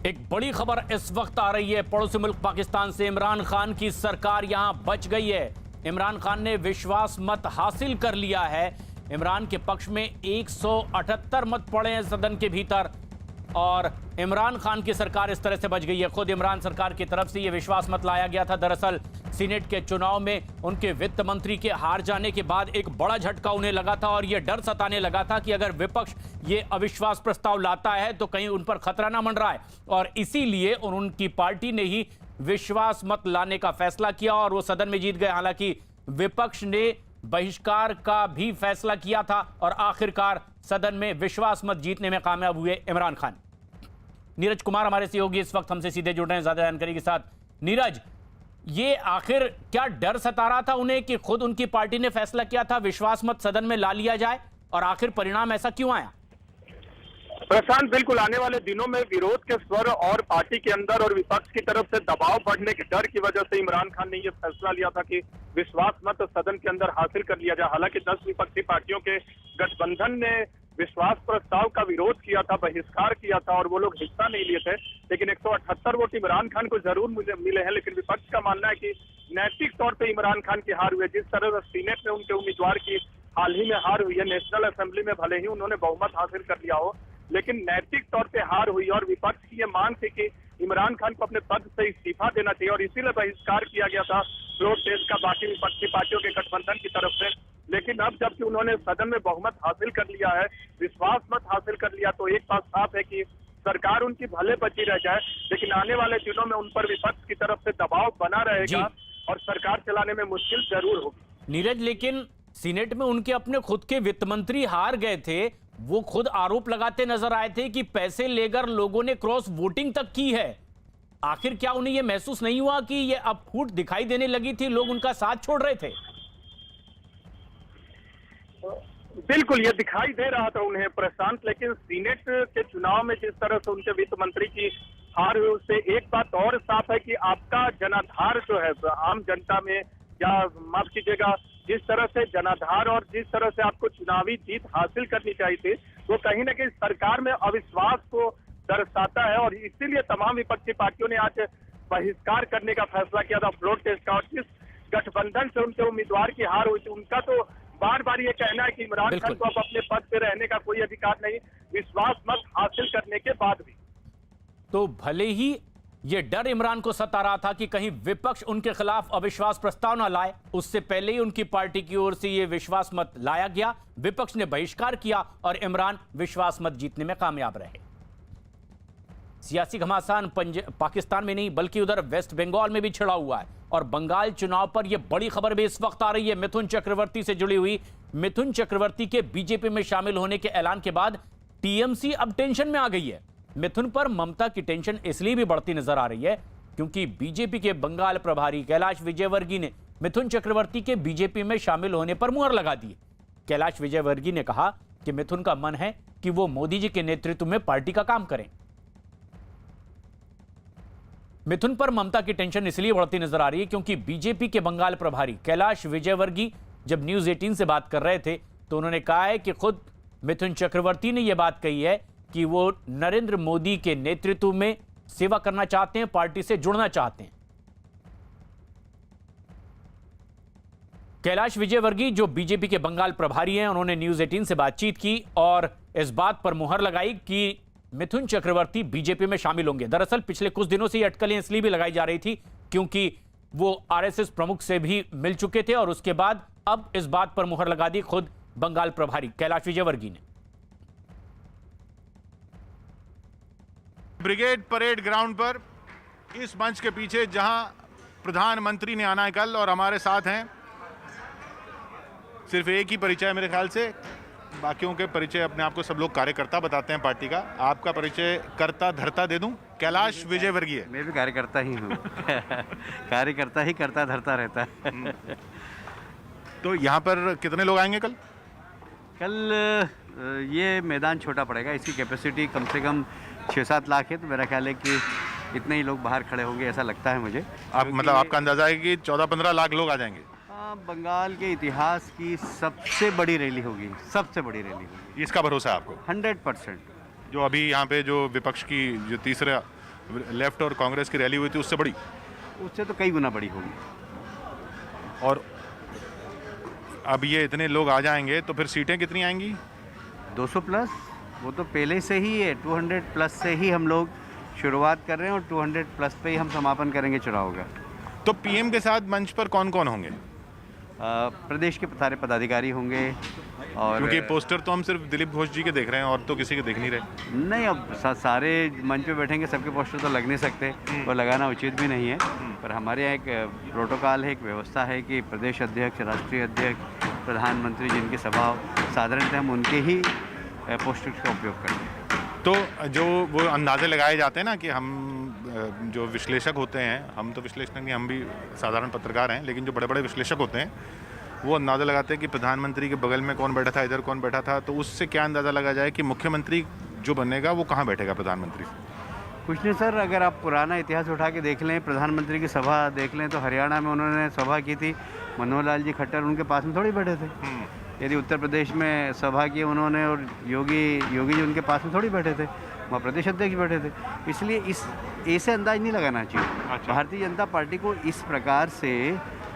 एक बड़ी खबर इस वक्त आ रही है पड़ोसी मुल्क पाकिस्तान से। इमरान खान की सरकार यहां बच गई है। इमरान खान ने विश्वास मत हासिल कर लिया है। इमरान के पक्ष में 178 मत पड़े हैं सदन के भीतर और इमरान खान की सरकार इस तरह से बच गई है। खुद इमरान सरकार की तरफ से यह विश्वास मत लाया गया था। दरअसल सीनेट के चुनाव में उनके वित्त मंत्री के हार जाने के बाद एक बड़ा झटका उन्हें लगा था और यह डर सताने लगा था कि अगर विपक्ष ये अविश्वास प्रस्ताव लाता है तो कहीं उन पर खतरा ना मंडराए, और इसीलिए उनकी पार्टी ने ही विश्वास मत लाने का फैसला किया और वो सदन में जीत गए। हालांकि विपक्ष ने बहिष्कार का भी फैसला किया था और आखिरकार सदन में विश्वास मत जीतने में कामयाब हुए इमरान खान। नीरज कुमार हमारे सहयोगी इस वक्त हमसे सीधे जुड़ रहे हैं ज्यादा जानकारी के साथ। नीरज, ये आखिर क्या डर सता रहा था उन्हें कि खुद उनकी पार्टी ने फैसला किया था विश्वास मत सदन में ला लिया जाए, और आखिर परिणाम ऐसा क्यों आया? प्रशांत, बिल्कुल आने वाले दिनों में विरोध के स्वर और पार्टी के अंदर और विपक्ष की तरफ से दबाव बढ़ने के डर की वजह से इमरान खान ने यह फैसला लिया था कि विश्वास मत सदन के अंदर हासिल कर लिया जाए। हालांकि 10 विपक्षी पार्टियों के गठबंधन ने विश्वास प्रस्ताव का विरोध किया था, बहिष्कार किया था और वो लोग हिस्सा नहीं लिए थे, लेकिन 178 वोट इमरान खान को जरूर मिले हैं। लेकिन विपक्ष का मानना है कि नैतिक तौर पर इमरान खान की हार हुई है। जिस तरह से सीनेट में उनके उम्मीदवार की हाल ही में हार हुई है, नेशनल असेंबली में भले ही उन्होंने बहुमत हासिल कर लिया हो, लेकिन नैतिक तौर पे हार हुई और विपक्ष की ये मांग थी कि इमरान खान को अपने पद से इस्तीफा देना चाहिए और इसीलिए बहिष्कार किया गया था प्रोटेस्ट का बाकी विपक्षी पार्टियों के गठबंधन की तरफ से। लेकिन अब जबकि उन्होंने सदन में बहुमत हासिल कर लिया है, विश्वास मत हासिल कर लिया, तो एक बात साफ है कि सरकार उनकी भले बची रह जाए, लेकिन आने वाले दिनों में उन पर विपक्ष की तरफ से दबाव बना रहेगा और सरकार चलाने में मुश्किल जरूर होगी। नीरज, लेकिन सीनेट में उनके अपने खुद के वित्त मंत्री हार गए थे। वो खुद आरोप लगाते नजर आए थे कि पैसे लेकर लोगों ने क्रॉस वोटिंग तक की है। आखिर क्या उन्हें यह महसूस नहीं हुआ कि ये अब फूट दिखाई देने लगी थी, लोग उनका साथ छोड़ रहे थे? बिल्कुल, ये दिखाई दे रहा था उन्हें प्रशांत, लेकिन सीनेट के चुनाव में जिस तरह से उनके वित्त मंत्री की हार हुई, उससे एक बात और साफ है कि आपका जनाधार जो है आम जनता में, या माफ कीजिएगा, जिस तरह से जनाधार और जिस तरह से आपको चुनावी जीत हासिल करनी चाहिए थी, वो कहीं ना कहीं सरकार में अविश्वास को दर्शाता है और इसीलिए तमाम विपक्षी पार्टियों ने आज बहिष्कार करने का फैसला किया था फ्लोर टेस्ट का। और जिस गठबंधन से उनके उम्मीदवार की हार हुई थी, उनका तो बार बार ये कहना है कि इमरान खान को अब अपने पद पे रहने का कोई अधिकार नहीं, विश्वास मत हासिल करने के बाद भी। तो भले ही ये डर इमरान को सता रहा था कि कहीं विपक्ष उनके खिलाफ अविश्वास प्रस्ताव न लाए, उससे पहले ही उनकी पार्टी की ओर से ये विश्वास मत लाया गया, विपक्ष ने बहिष्कार किया और इमरान विश्वास मत जीतने में कामयाब रहे। सियासी घमासान पाकिस्तान में नहीं बल्कि उधर वेस्ट बंगाल में भी छिड़ा हुआ है और बंगाल चुनाव पर यह बड़ी खबर भी इस वक्त आ रही है मिथुन चक्रवर्ती से जुड़ी हुई। मिथुन चक्रवर्ती के बीजेपी में शामिल होने के ऐलान के बाद टीएमसी अब टेंशन में आ गई है। मिथुन पर ममता की टेंशन इसलिए भी बढ़ती नजर आ रही है क्योंकि बीजेपी के बंगाल प्रभारी कैलाश विजयवर्गीय ने मिथुन चक्रवर्ती के बीजेपी में शामिल होने पर मुहर लगा दी। कैलाश विजयवर्गीय ने कहा कि मिथुन का मन है कि वो मोदी जी के नेतृत्व में पार्टी का काम करें। मिथुन पर ममता की टेंशन इसलिए बढ़ती नजर आ रही है क्योंकि बीजेपी के बंगाल प्रभारी कैलाश विजयवर्गीय जब न्यूज 18 से बात कर रहे थे तो उन्होंने कहा है कि खुद मिथुन चक्रवर्ती ने यह बात कही है कि वो नरेंद्र मोदी के नेतृत्व में सेवा करना चाहते हैं, पार्टी से जुड़ना चाहते हैं। कैलाश विजयवर्गीय जो बीजेपी के बंगाल प्रभारी हैं, उन्होंने न्यूज 18 से बातचीत की और इस बात पर मुहर लगाई कि मिथुन चक्रवर्ती बीजेपी में शामिल होंगे। दरअसल पिछले कुछ दिनों से ये अटकलें इसलिए भी लगाई जा रही थी क्योंकि वो आरएसएस प्रमुख से भी मिल चुके थे और उसके बाद अब इस बात पर मुहर लगा दी खुद बंगाल प्रभारी कैलाश विजयवर्गीय ने। ब्रिगेड परेड ग्राउंड पर इस मंच के पीछे जहां प्रधानमंत्री ने आना है कल और हमारे साथ हैं, सिर्फ एक ही परिचय है मेरे ख्याल से, बाकियों के परिचय अपने आप को सब लोग कार्यकर्ता बताते हैं पार्टी का। आपका परिचय करता धरता दे दूं? कैलाश विजयवर्गीय। मैं भी कार्यकर्ता ही हूँ। कार्यकर्ता ही करता धरता रहता है। तो यहाँ पर कितने लोग आएंगे कल? कल ये मैदान छोटा पड़ेगा, इसकी कैपेसिटी कम से कम 6-7 लाख है, तो मेरा ख्याल है कि इतने ही लोग बाहर खड़े होंगे ऐसा लगता है मुझे। आप मतलब आपका अंदाजा है कि 14-15 लाख लोग आ जाएंगे? बंगाल के इतिहास की सबसे बड़ी रैली होगी, सबसे बड़ी रैली होगी। इसका भरोसा है आपको? 100%। जो अभी यहाँ पे जो विपक्ष की जो तीसरा लेफ्ट और कांग्रेस की रैली हुई थी उससे बड़ी? उससे तो कई गुना बड़ी होगी। और अब ये इतने लोग आ जाएंगे तो फिर सीटें कितनी आएंगी? 200 प्लस, वो तो पहले से ही है। 200 प्लस से ही हम लोग शुरुआत कर रहे हैं और 200 प्लस पे ही हम समापन करेंगे चुनाव का। तो पीएम के साथ मंच पर कौन कौन होंगे? प्रदेश के सारे पदाधिकारी होंगे और क्योंकि पोस्टर तो हम सिर्फ दिलीप घोष जी के देख रहे हैं और तो किसी के देख नहीं रहे। नहीं, अब सारे मंच पे बैठेंगे, सबके पोस्टर तो लग नहीं सकते और लगाना उचित भी नहीं है। पर हमारे यहाँ एक प्रोटोकॉल है, एक व्यवस्था है कि प्रदेश अध्यक्ष, राष्ट्रीय अध्यक्ष, प्रधानमंत्री जिनकी सभा हो, साधारणतः हम उनके ही पोस्टर्स का उपयोग करते हैं। तो जो वो अंदाजे लगाए जाते हैं ना कि हम जो विश्लेषक होते हैं, हम तो विश्लेषक नहीं, हम भी साधारण पत्रकार हैं, लेकिन जो बड़े बड़े विश्लेषक होते हैं वो अंदाज़ा लगाते हैं कि प्रधानमंत्री के बगल में कौन बैठा था, इधर कौन बैठा था, तो उससे क्या अंदाज़ा लगा जाए कि मुख्यमंत्री जो बनेगा वो कहाँ बैठेगा प्रधानमंत्री से? कुछ नहीं सर, अगर आप पुराना इतिहास उठा के देख लें, प्रधानमंत्री की सभा देख लें, तो हरियाणा में उन्होंने सभा की थी, मनोहर लाल जी खट्टर उनके पास में थोड़ी बैठे थे। यदि उत्तर प्रदेश में सभा की उन्होंने और योगी जी उनके पास में थोड़ी बैठे थे, वहाँ प्रदेश अध्यक्ष बैठे थे। इसलिए इस ऐसे अंदाज नहीं लगाना चाहिए। अच्छा। भारतीय जनता पार्टी को इस प्रकार से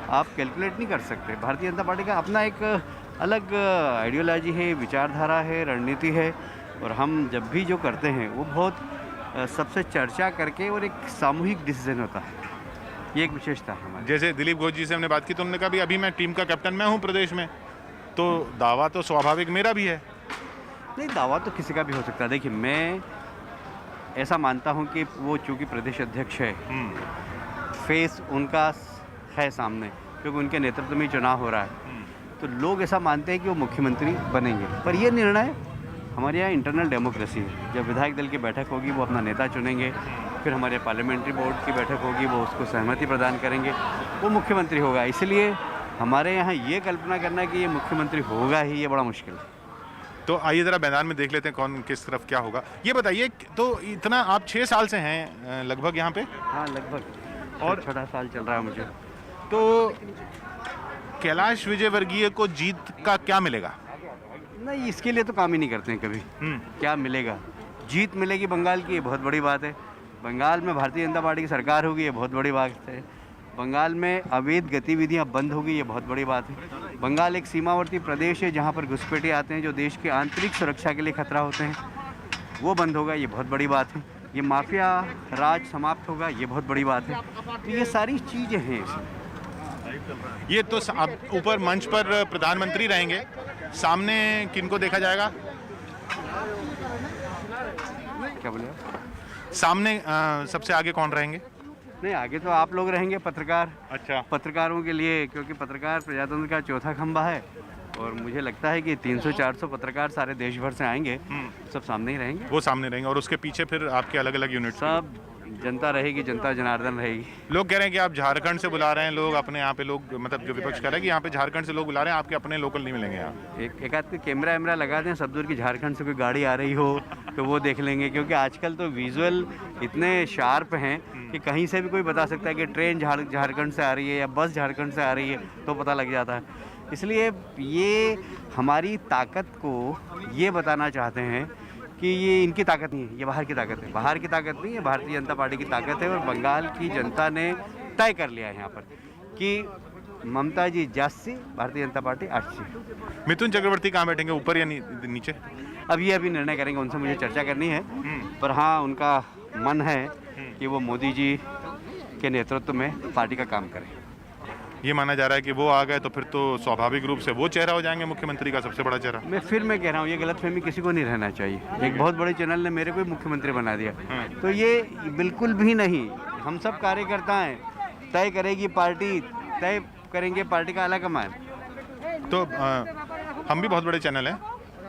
आप कैलकुलेट नहीं कर सकते। भारतीय जनता पार्टी का अपना एक अलग आइडियोलॉजी है, विचारधारा है, रणनीति है, और हम जब भी जो करते हैं वो बहुत सबसे चर्चा करके और एक सामूहिक डिसीजन होता है। ये एक विशेषता है हमारी। जैसे दिलीप घोष जी से हमने बात की तो उन्होंने कहा भी अभी मैं टीम का कैप्टन मैं हूँ प्रदेश में, तो दावा तो स्वाभाविक मेरा भी है। नहीं, दावा तो किसी का भी हो सकता है। देखिए, मैं ऐसा मानता हूँ कि वो चूँकि प्रदेश अध्यक्ष है, फेस उनका है सामने, क्योंकि उनके नेतृत्व में चुनाव हो रहा है, तो लोग ऐसा मानते हैं कि वो मुख्यमंत्री बनेंगे। पर ये निर्णय हमारे यहाँ इंटरनल डेमोक्रेसी है। जब विधायक दल की बैठक होगी वो अपना नेता चुनेंगे, फिर हमारे पार्लियामेंट्री बोर्ड की बैठक होगी, वो उसको सहमति प्रदान करेंगे, वो मुख्यमंत्री होगा। इसलिए हमारे यहाँ ये कल्पना करना कि ये मुख्यमंत्री होगा ही, ये बड़ा मुश्किल है। तो आइए ज़रा मैदान में देख लेते हैं कौन किस तरफ क्या होगा। ये बताइए, तो इतना आप 6 साल से हैं लगभग यहाँ पे? हाँ, लगभग, और 6 साल चल रहा है मुझे। तो कैलाश विजयवर्गीय को जीत का क्या मिलेगा? नहीं, इसके लिए तो काम ही नहीं करते हैं कभी। क्या मिलेगा? जीत मिलेगी बंगाल की, ये बहुत बड़ी बात है। बंगाल में भारतीय जनता पार्टी की सरकार होगी, ये बहुत बड़ी बात है। बंगाल में अवैध गतिविधियां बंद होगी, ये बहुत बड़ी बात है। बंगाल एक सीमावर्ती प्रदेश है जहां पर घुसपैठिए आते हैं जो देश के आंतरिक सुरक्षा के लिए खतरा होते हैं, वो बंद होगा, ये बहुत बड़ी बात है। ये माफिया राज समाप्त होगा, ये बहुत बड़ी बात है। तो ये सारी चीज़ें हैं इसमें। ये तो अब ऊपर मंच पर प्रधानमंत्री रहेंगे, सामने किनको देखा जाएगा? क्या बोले? सामने सबसे आगे कौन रहेंगे? नहीं, आगे तो आप लोग रहेंगे, पत्रकार। अच्छा। पत्रकारों के लिए, क्योंकि पत्रकार प्रजातंत्र का चौथा खंभा है, और मुझे लगता है कि 300-400 पत्रकार सारे देश भर से आएंगे, सब सामने ही रहेंगे। वो सामने रहेंगे और उसके पीछे फिर आपके अलग अलग यूनिट? सब जनता रहेगी, जनता जनार्दन रहेगी। लोग कह रहे हैं कि आप झारखंड से बुला रहे हैं लोग अपने यहाँ पे, लोग मतलब जो विपक्ष कह रहा है कि यहाँ पे झारखंड से लोग बुला रहे हैं, आपके अपने लोकल नहीं मिलेंगे यहाँ। एक आध कैमरा वैमरा लगा दें, सब दूर की झारखंड से कोई गाड़ी आ रही हो तो वो देख लेंगे, क्योंकि आजकल तो विजुअल इतने शार्प हैं कि कहीं से भी कोई बता सकता है कि ट्रेन झारखंड से आ रही है या बस झारखंड से आ रही है, तो पता लग जाता है। इसलिए ये हमारी ताकत को ये बताना चाहते हैं कि ये इनकी ताकत नहीं है, ये बाहर की ताकत है। बाहर की ताकत नहीं है, भारतीय जनता पार्टी की ताकत है। और बंगाल की जनता ने तय कर लिया है यहाँ पर कि ममता जी 80, भारतीय जनता पार्टी 80। मिथुन चक्रवर्ती कहाँ बैठेंगे, ऊपर या नीचे? अभी निर्णय करेंगे, उनसे मुझे चर्चा करनी है। पर हाँ, उनका मन है कि वो मोदी जी के नेतृत्व में पार्टी का काम करें। ये माना जा रहा है कि वो आ गए तो फिर तो स्वाभाविक रूप से वो चेहरा हो जाएंगे, मुख्यमंत्री का सबसे बड़ा चेहरा। मैं कह रहा हूँ, ये गलतफहमी किसी को नहीं रहना चाहिए। एक बहुत बड़े चैनल ने मेरे को ही मुख्यमंत्री बना दिया, तो ये बिल्कुल भी नहीं। हम सब कार्यकर्ता हैं, तय करेगी पार्टी, तय करेंगे पार्टी का आला कमान। तो हम भी बहुत बड़े चैनल हैं,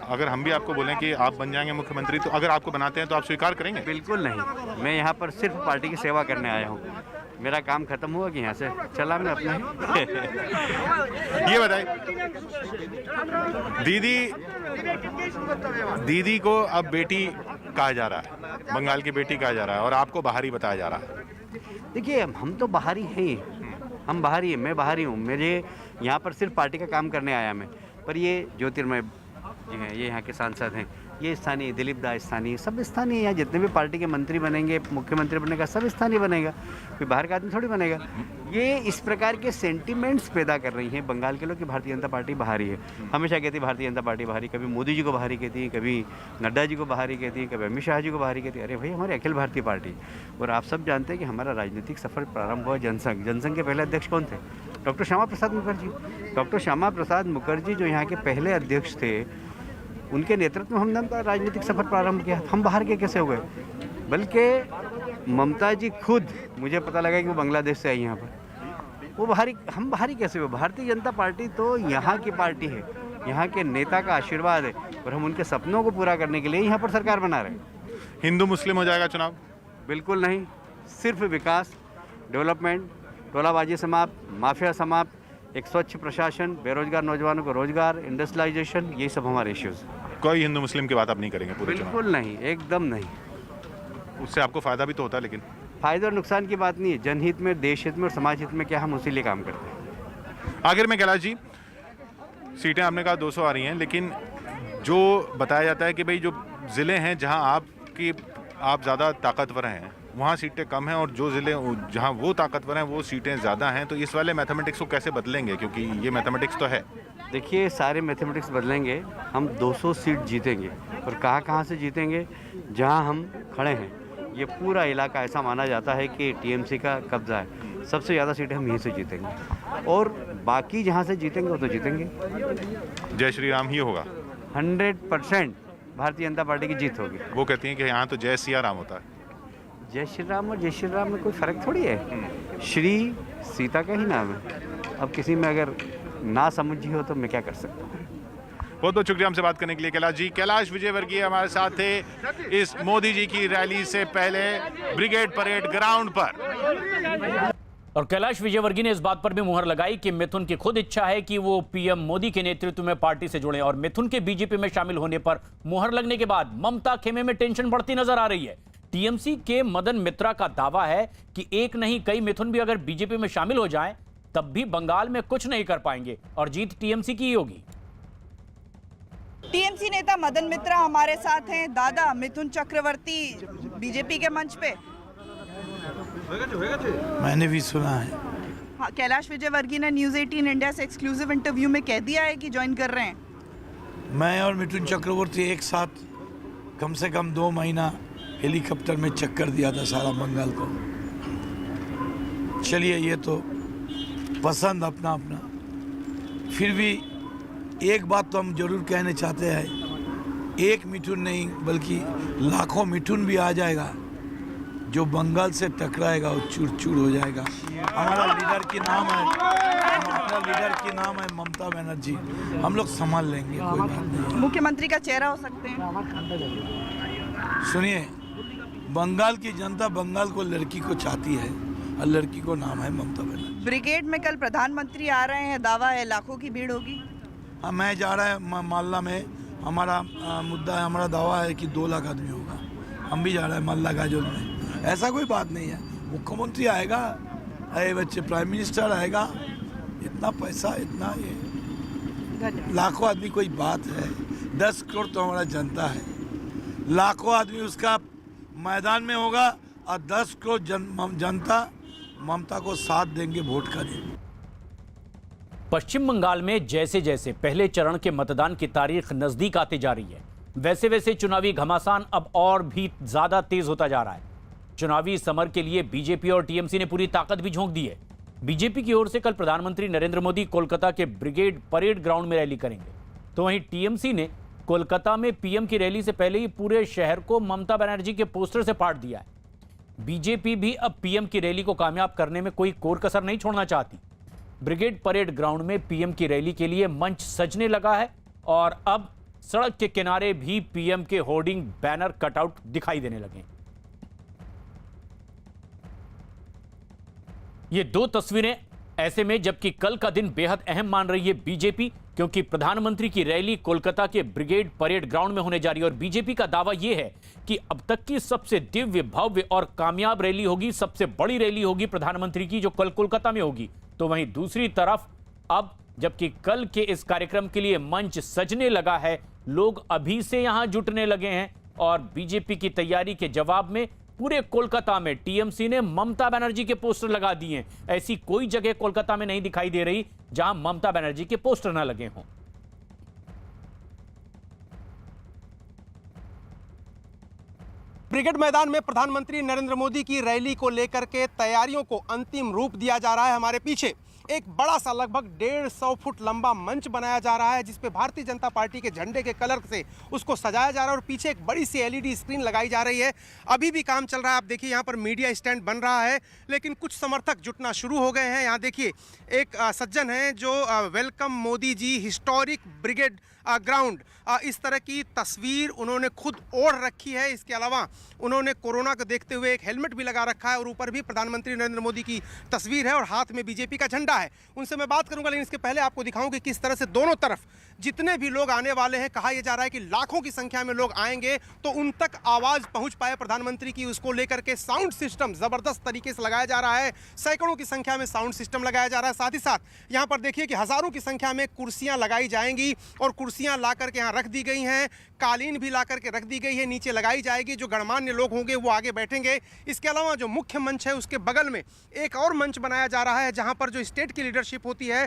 अगर हम भी आपको बोलें कि आप बन जाएंगे मुख्यमंत्री, तो अगर आपको बनाते हैं तो आप स्वीकार करेंगे? बिल्कुल नहीं, मैं यहाँ पर सिर्फ पार्टी की सेवा करने आया हूँ। मेरा काम खत्म हुआ कि यहाँ से चला मैं अपने। ये बताइए, दीदी को अब बेटी कहा जा रहा है, बंगाल की बेटी कहा जा रहा है, और आपको बाहरी बताया जा रहा है। देखिए, हम तो बाहरी हैं, हम बाहरी हैं, मैं बाहरी हूँ। मेरे यहाँ पर सिर्फ पार्टी का काम करने आया मैं। पर ये ज्योतिर्मय जी हैं, ये यहाँ के सांसद हैं, ये स्थानीय, दिलीप दास स्थानीय, सब स्थानीय। यहाँ जितने भी पार्टी के मंत्री बनेंगे, मुख्यमंत्री बनेगा, सब स्थानीय बनेगा, कोई बाहर का आदमी थोड़ी बनेगा। ये इस प्रकार के सेंटिमेंट्स पैदा कर रही हैं बंगाल के लोग कि भारतीय जनता पार्टी बाहरी है। हमेशा कहती भारतीय जनता पार्टी बाहरी, कभी मोदी जी को बाहरी कहती है, कभी नड्डा जी को बाहरी कहती है, कभी अमित शाह जी को बाहरी कहती है। अरे भाई, हमारी अखिल भारतीय पार्टी। और आप सब जानते हैं कि हमारा राजनीतिक सफर प्रारंभ हुआ जनसंघ। जनसंघ के पहले अध्यक्ष कौन थे? डॉक्टर श्यामा प्रसाद मुखर्जी। डॉक्टर श्यामा प्रसाद मुखर्जी जो यहाँ के पहले अध्यक्ष थे, उनके नेतृत्व में हमने राजनीतिक सफर प्रारंभ किया। हम बाहर के कैसे हो गए? बल्कि ममता जी खुद, मुझे पता लगा कि वो बांग्लादेश से आई यहाँ पर। वो बाहरी, हम बाहरी कैसे हुए? भारतीय जनता पार्टी तो यहाँ की पार्टी है, यहाँ के नेता का आशीर्वाद है, और हम उनके सपनों को पूरा करने के लिए यहाँ पर सरकार बना रहे हैं। हिंदू मुस्लिम हो जाएगा चुनाव? बिल्कुल नहीं, सिर्फ विकास, डेवलपमेंट, टोलाबाजी समाप्त, माफिया समाप्त, एक स्वच्छ प्रशासन, बेरोजगार नौजवानों को रोजगार, इंडस्ट्रियलाइजेशन, ये सब हमारे इश्यूज। कोई हिंदू मुस्लिम की बात आप नहीं करेंगे पूरे चुनाव? बिल्कुल नहीं, एकदम नहीं। उससे आपको फ़ायदा भी तो होता है, लेकिन फायदे और नुकसान की बात नहीं है। जनहित में, देश हित में और समाज हित में क्या, हम उसी लिए काम करते हैं। आखिर में कैलाश जी, सीटें आपने कहा 200 आ रही हैं, लेकिन जो बताया जाता है कि भाई जो ज़िले हैं जहां आप ज़्यादा ताकतवर हैं, वहाँ सीटें कम हैं, और जो ज़िले जहाँ वो ताकतवर हैं वो सीटें ज़्यादा हैं। तो इस वाले मैथमेटिक्स को कैसे बदलेंगे? क्योंकि ये मैथमेटिक्स तो है। देखिए, सारे मैथमेटिक्स बदलेंगे। हम 200 सीट जीतेंगे, और कहाँ से जीतेंगे? जहाँ हम खड़े हैं, ये पूरा इलाका ऐसा माना जाता है कि टीएमसी का कब्जा है। सबसे ज़्यादा सीटें हम यहीं से जीतेंगे, और बाकी जहाँ से जीतेंगे वो तो जीतेंगे। जय श्री राम ही होगा? 100% भारतीय जनता पार्टी की जीत होगी। वो कहती हैं कि यहाँ तो जय सिया राम होता है। जय श्री राम और जय श्री राम में कोई फ़र्क थोड़ी है। श्री सीता का ही नाम है। अब किसी में अगर ना समझी हो तो मैं क्या कर सकता हूँ। बहुत बहुत शुक्रिया हमसे बात करने के लिए कैलाश जी। कैलाश विजयवर्गीय हमारे साथ थे इस मोदी जी की रैली से पहले ब्रिगेड परेड ग्राउंड पर। और कैलाश विजयवर्गीय ने इस बात पर भी मुहर लगाई कि मिथुन की खुद इच्छा है कि वो पीएम मोदी के नेतृत्व में पार्टी से जुड़े, और मिथुन के बीजेपी में शामिल होने पर मुहर लगने के बाद ममता खेमे में टेंशन बढ़ती नजर आ रही है। टीएमसी के मदन मित्रा का दावा है कि एक नहीं कई मिथुन भी अगर बीजेपी में शामिल हो जाएं, तब भी बंगाल में कुछ नहीं कर पाएंगे और जीत टीएमसी की ही होगी। टीएमसी नेता मदन मित्रा हमारे साथ हैं। दादा, मिथुन चक्रवर्ती बीजेपी के मंच पे। मैंने भी सुना है। हाँ, कैलाश विजयवर्गीय ने न्यूज़ 18 इंडिया से एक्सक्लूसिव इंटरव्यू में कह दिया है कि ज्वाइन कर रहे हैं। मैं और मिथुन चक्रवर्ती एक साथ कम से कम 2 महीना हेलीकॉप्टर में चक्कर दिया था सारा बंगाल को। चलिए, ये तो पसंद अपना अपना। फिर भी एक बात तो हम जरूर कहना चाहते हैं, एक मिथुन नहीं बल्कि लाखों मिथुन भी आ जाएगा, जो बंगाल से टकराएगा वो चूर चूर हो जाएगा। हमारा लीडर की नाम है, हमारा लीडर की नाम है ममता बनर्जी। हम लोग संभाल लेंगे, कोई बात नहीं। मुख्यमंत्री का चेहरा हो सकते हैं। सुनिए, बंगाल की जनता बंगाल को लड़की को चाहती है, और लड़की को नाम है ममता बनर्जी। ब्रिगेड में कल प्रधानमंत्री आ रहे हैं, दावा है लाखों की भीड़ होगी। हाँ, मैं जा रहा है मालदा में। हमारा मुद्दा है, हमारा दावा है कि 2 लाख आदमी होगा। हम भी जा रहे हैं मालदा गाजोल में। ऐसा कोई बात नहीं है। मुख्यमंत्री आएगा, अरे बच्चे प्राइम मिनिस्टर आएगा। इतना पैसा, इतना ये लाखों आदमी कोई बात है? 10 करोड़ तो हमारा जनता है। लाखों आदमी उसका मैदान में होगा, और 10 करोड़ जनता ममता को साथ देंगे वोट का दिन। पश्चिम बंगाल में जैसे जैसे पहले चरण के मतदान की तारीख नजदीक आती जा रही है, वैसे वैसे चुनावी घमासान अब और भी ज्यादा तेज होता जा रहा है। चुनावी समर के लिए बीजेपी और टीएमसी ने पूरी ताकत भी झोंक दी है। बीजेपी की ओर से कल प्रधानमंत्री नरेंद्र मोदी कोलकाता के ब्रिगेड परेड ग्राउंड में रैली करेंगे, तो वहीं टीएमसी ने कोलकाता में पीएम की रैली से पहले ही पूरे शहर को ममता बनर्जी के पोस्टर से पाट दिया है। बीजेपी भी अब पीएम की रैली को कामयाब करने में कोई कोर कसर नहीं छोड़ना चाहती। ब्रिगेड परेड ग्राउंड में पीएम की रैली के लिए मंच सजने लगा है, और अब सड़क के किनारे भी पीएम के होर्डिंग, बैनर, कटआउट दिखाई देने लगे। ये 2 तस्वीरें ऐसे में जबकि कल का दिन बेहद अहम मान रही है बीजेपी, क्योंकि प्रधानमंत्री की रैली कोलकाता के ब्रिगेड परेड ग्राउंड में होने जा रही है, और बीजेपी का दावा यह है कि अब तक की सबसे दिव्य, भव्य और कामयाब रैली होगी, सबसे बड़ी रैली होगी प्रधानमंत्री की, जो कल कोलकाता में होगी। तो वहीं दूसरी तरफ अब जबकि कल के इस कार्यक्रम के लिए मंच सजने लगा है, लोग अभी से यहां जुटने लगे हैं और बीजेपी की तैयारी के जवाब में पूरे कोलकाता में टीएमसी ने ममता बनर्जी के पोस्टर लगा दिए हैं। ऐसी कोई जगह कोलकाता में नहीं दिखाई दे रही जहां ममता बनर्जी के पोस्टर ना लगे हों। ब्रिगेड मैदान में प्रधानमंत्री नरेंद्र मोदी की रैली को लेकर के तैयारियों को अंतिम रूप दिया जा रहा है। हमारे पीछे एक बड़ा सा लगभग 150 फुट लंबा मंच बनाया जा रहा है जिसपे भारतीय जनता पार्टी के झंडे के कलर से उसको सजाया जा रहा है और पीछे एक बड़ी सी एलईडी स्क्रीन लगाई जा रही है। अभी भी काम चल रहा है। आप देखिए यहाँ पर मीडिया स्टैंड बन रहा है, लेकिन कुछ समर्थक जुटना शुरू हो गए हैं। यहाँ देखिए एक सज्जन हैं जो welcome Modi ji historic brigade ground, इस तरह की तस्वीर उन्होंने खुद ओढ़ रखी है। इसके अलावा उन्होंने कोरोना को देखते हुए एक हेलमेट भी लगा रखा है और ऊपर भी प्रधानमंत्री नरेंद्र मोदी की तस्वीर है और हाथ में बीजेपी का झंडा है। उनसे मैं बात करूंगा, लेकिन इसके पहले आपको दिखाऊं कि किस तरह से दोनों तरफ जितने भी लोग आने वाले हैं, कहा यह जा रहा है कि लाखों की संख्या में लोग आएंगे तो उन तक आवाज पहुंच पाए प्रधानमंत्री की, उसको लेकर के साउंड सिस्टम जबरदस्त तरीके से लगाया जा रहा है। सैकड़ों की संख्या में साउंड सिस्टम लगाया जा रहा है। साथ ही साथ यहाँ पर देखिए कि हजारों की संख्या में कुर्सियां लगाई जाएंगी और कुर्सियां ला करके यहाँ रख दी गई हैं। कालीन भी ला करके रख दी गई है, नीचे लगाई जाएगी। जो गणमान्य लोग होंगे वो आगे बैठेंगे। इसके अलावा जो मुख्य मंच है उसके बगल में एक और मंच बनाया जा रहा है जहां पर जो स्टेट की लीडरशिप होती है,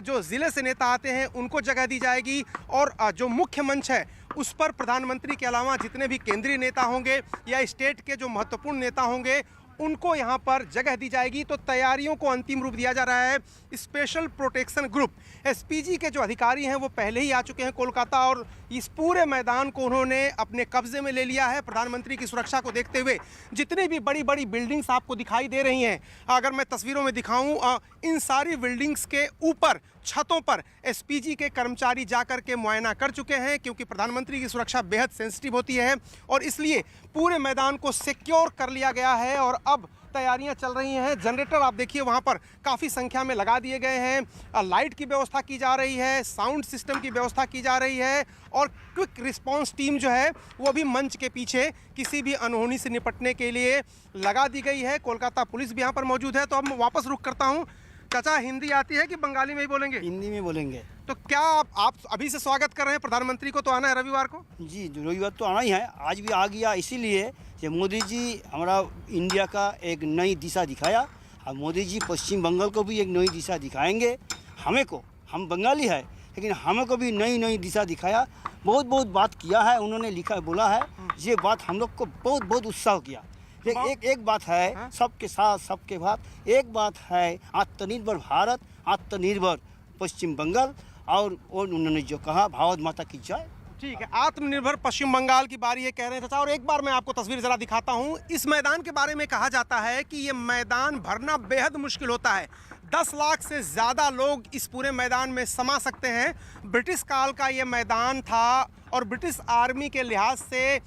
जो जिले से नेता आते हैं उनको जगह दी जाएगी और जो मुख्य मंच है उस पर प्रधानमंत्री के अलावा जितने भी केंद्रीय नेता होंगे या स्टेट के जो महत्वपूर्ण नेता होंगे उनको यहाँ पर जगह दी जाएगी। तो तैयारियों को अंतिम रूप दिया जा रहा है। स्पेशल प्रोटेक्शन ग्रुप एसपीजी के जो अधिकारी हैं वो पहले ही आ चुके हैं कोलकाता और इस पूरे मैदान को उन्होंने अपने कब्जे में ले लिया है। प्रधानमंत्री की सुरक्षा को देखते हुए जितनी भी बड़ी बड़ी बिल्डिंग्स आपको दिखाई दे रही हैं, अगर मैं तस्वीरों में दिखाऊं, इन सारी बिल्डिंग्स के ऊपर छतों पर एसपीजी के कर्मचारी जाकर के मुआयना कर चुके हैं, क्योंकि प्रधानमंत्री की सुरक्षा बेहद सेंसिटिव होती है और इसलिए पूरे मैदान को सिक्योर कर लिया गया है। और अब तैयारियां चल रही हैं। जनरेटर आप देखिए वहां पर काफ़ी संख्या में लगा दिए गए हैं। लाइट की व्यवस्था की जा रही है, साउंड सिस्टम की व्यवस्था की जा रही है और क्विक रिस्पांस टीम जो है वो भी मंच के पीछे किसी भी अनहोनी से निपटने के लिए लगा दी गई है। कोलकाता पुलिस भी यहाँ पर मौजूद है। तो अब मैं वापस रुख करता हूँ। चाचा, हिंदी आती है कि बंगाली में ही बोलेंगे? हिंदी में बोलेंगे। तो क्या आप अभी से स्वागत कर रहे हैं? प्रधानमंत्री को तो आना है रविवार को। जी, रविवार तो आना ही है। आज भी आ गया, इसीलिए कि मोदी जी हमारा इंडिया का एक नई दिशा दिखाया और मोदी जी पश्चिम बंगाल को भी एक नई दिशा दिखाएंगे। हमें को, हम बंगाली है लेकिन हमें को भी नई नई दिशा दिखाया। बहुत बहुत बात किया है उन्होंने, लिखा बोला है। ये बात हम लोग को बहुत बहुत उत्साह किया। एक बात है, सबके साथ सबके बात। एक बात है आत्मनिर्भर भारत, आत्मनिर्भर पश्चिम बंगाल और उन्होंने जो कहा भारत माता की जय। ठीक है, आत्मनिर्भर पश्चिम बंगाल की बारी ये कह रहे थे चाचा। और एक बार मैं आपको तस्वीर जरा दिखाता हूँ। इस मैदान के बारे में कहा जाता है कि ये मैदान भरना बेहद मुश्किल होता है। 10 लाख से ज़्यादा लोग इस पूरे मैदान में समा सकते हैं। ब्रिटिश काल का ये मैदान था और ब्रिटिश आर्मी के लिहाज से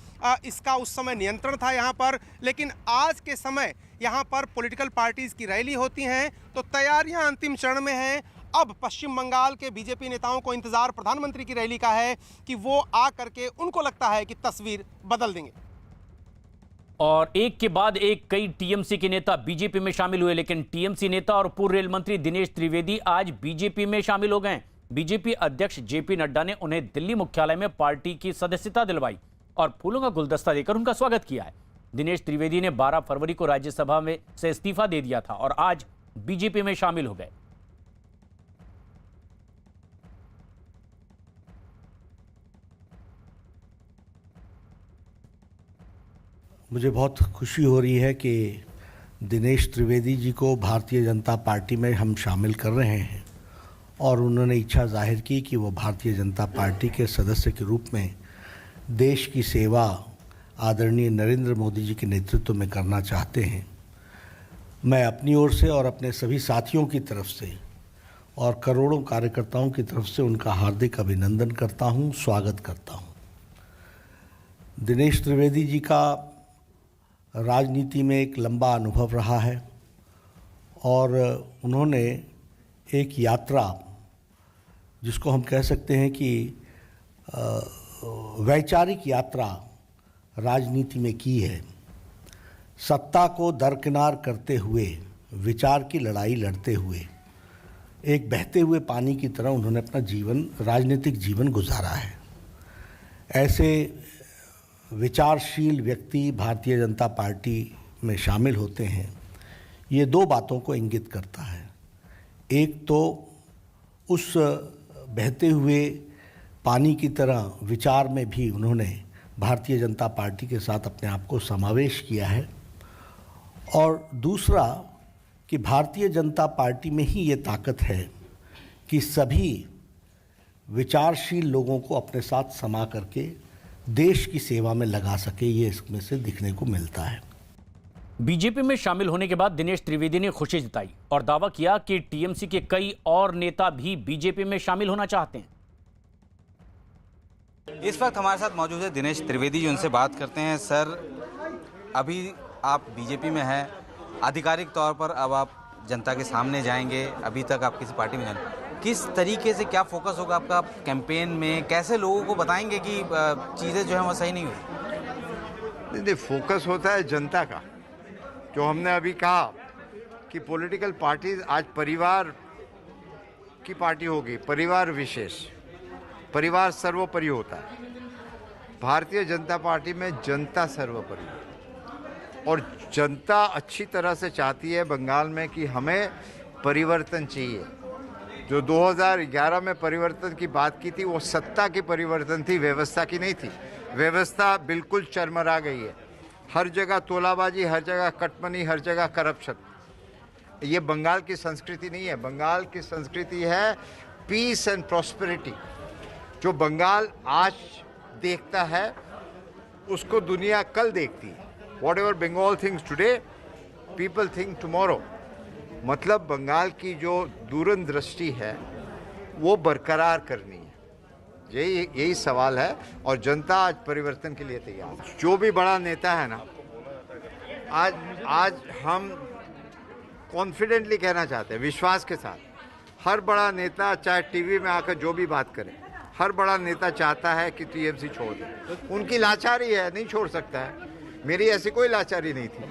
इसका उस समय नियंत्रण था यहाँ पर। लेकिन आज के समय यहाँ पर पॉलिटिकल पार्टीज़ की रैली होती हैं, तो तैयारियाँ अंतिम चरण में हैं। अब पश्चिम बंगाल के बीजेपी नेताओं को इंतजार प्रधानमंत्री की रैली का है कि वो आ करके, उनको लगता है कि तस्वीर बदल देंगे। और एक के बाद एक कई टीएमसी के नेता बीजेपी में शामिल हुए, लेकिन टीएमसी नेता और पूर्व रेल मंत्री दिनेश त्रिवेदी आज बीजेपी में शामिल हो गए। बीजेपी अध्यक्ष जेपी नड्डा ने उन्हें दिल्ली मुख्यालय में पार्टी की सदस्यता दिलवाई और फूलों का गुलदस्ता देकर उनका स्वागत किया है। दिनेश त्रिवेदी ने 12 फरवरी को राज्यसभा में से इस्तीफा दे दिया था और आज बीजेपी में शामिल हो गए। मुझे बहुत खुशी हो रही है कि दिनेश त्रिवेदी जी को भारतीय जनता पार्टी में हम शामिल कर रहे हैं और उन्होंने इच्छा जाहिर की कि वो भारतीय जनता पार्टी के सदस्य के रूप में देश की सेवा आदरणीय नरेंद्र मोदी जी के नेतृत्व में करना चाहते हैं। मैं अपनी ओर से और अपने सभी साथियों की तरफ से और करोड़ों कार्यकर्ताओं की तरफ से उनका हार्दिक अभिनंदन करता हूं, स्वागत करता हूं। दिनेश त्रिवेदी जी का राजनीति में एक लंबा अनुभव रहा है और उन्होंने एक यात्रा, जिसको हम कह सकते हैं कि वैचारिक यात्रा राजनीति में की है। सत्ता को दरकिनार करते हुए, विचार की लड़ाई लड़ते हुए, एक बहते हुए पानी की तरह उन्होंने अपना जीवन, राजनीतिक जीवन गुजारा है। ऐसे विचारशील व्यक्ति भारतीय जनता पार्टी में शामिल होते हैं, ये दो बातों को इंगित करता है। एक तो उस बहते हुए पानी की तरह विचार में भी उन्होंने भारतीय जनता पार्टी के साथ अपने आप को समावेश किया है, और दूसरा कि भारतीय जनता पार्टी में ही ये ताकत है कि सभी विचारशील लोगों को अपने साथ समा करके देश की सेवा में लगा सके, ये इसमें से दिखने को मिलता है। बीजेपी में शामिल होने के बाद दिनेश त्रिवेदी ने खुशी जताई और दावा किया कि टीएमसी के कई और नेता भी बीजेपी में शामिल होना चाहते हैं। इस वक्त हमारे साथ मौजूद है दिनेश त्रिवेदी जी, उनसे बात करते हैं। सर, अभी आप बीजेपी में हैं, आधिकारिक तौर पर अब आप जनता के सामने जाएंगे, अभी तक आप किसी पार्टी में जाएंगे, किस तरीके से क्या फोकस होगा आपका कैंपेन में? कैसे लोगों को बताएंगे कि चीज़ें जो हैं वो सही नहीं हुई? नहीं, फोकस होता है जनता का। जो हमने अभी कहा कि पॉलिटिकल पार्टीज आज परिवार की पार्टी होगी, परिवार विशेष, परिवार सर्वोपरि होता है। भारतीय जनता पार्टी में जनता सर्वोपरि है और जनता अच्छी तरह से चाहती है बंगाल में कि हमें परिवर्तन चाहिए। जो 2011 में परिवर्तन की बात की थी वो सत्ता की परिवर्तन थी, व्यवस्था की नहीं थी। व्यवस्था बिल्कुल चरमरा गई है, हर जगह तोलाबाजी, हर जगह कटमनी, हर जगह करप्शन। ये बंगाल की संस्कृति नहीं है। बंगाल की संस्कृति है पीस एंड प्रॉस्पेरिटी। जो बंगाल आज देखता है उसको दुनिया कल देखती है। Whatever Bengal thinks today, people think tomorrow. मतलब बंगाल की जो दूरंदृष्टि है वो बरकरार करनी है, यही सवाल है। और जनता आज परिवर्तन के लिए तैयार है। जो भी बड़ा नेता है ना, आज हम कॉन्फिडेंटली कहना चाहते हैं, विश्वास के साथ, हर बड़ा नेता चाहे टीवी में आकर जो भी बात करे, हर बड़ा नेता चाहता है कि टीएमसी छोड़ दे। उनकी लाचारी है, नहीं छोड़ सकता है। मेरी ऐसी कोई लाचारी नहीं थी।